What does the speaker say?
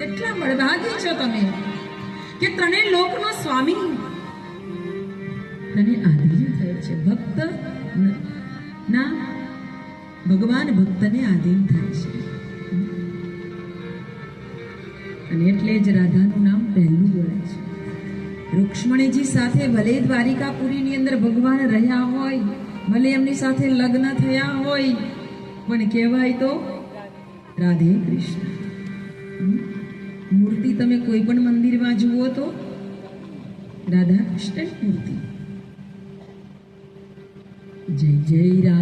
એટલા બળભાગી છો તમે કે તને લોકનો સ્વામી તને આધીન થયો છે. ભક્ત ના ભગવાન ભક્તને આધીન થાય છે અને એટલે જ રાધાનું નામ પહેલું બોલાય છે. રૂક્ષ્મણીજી સાથે ભલે દ્વારિકાપુરીની અંદર ભગવાન રહ્યા હોય, ભલે એમની સાથે લગ્ન થયા હોય, પણ કહેવાય તો રાધે કૃષ્ણ. મૂર્તિ તમે કોઈ પણ મંદિરમાં જુઓ તો રાધા કૃષ્ણ મૂર્તિ. જય જય રામ.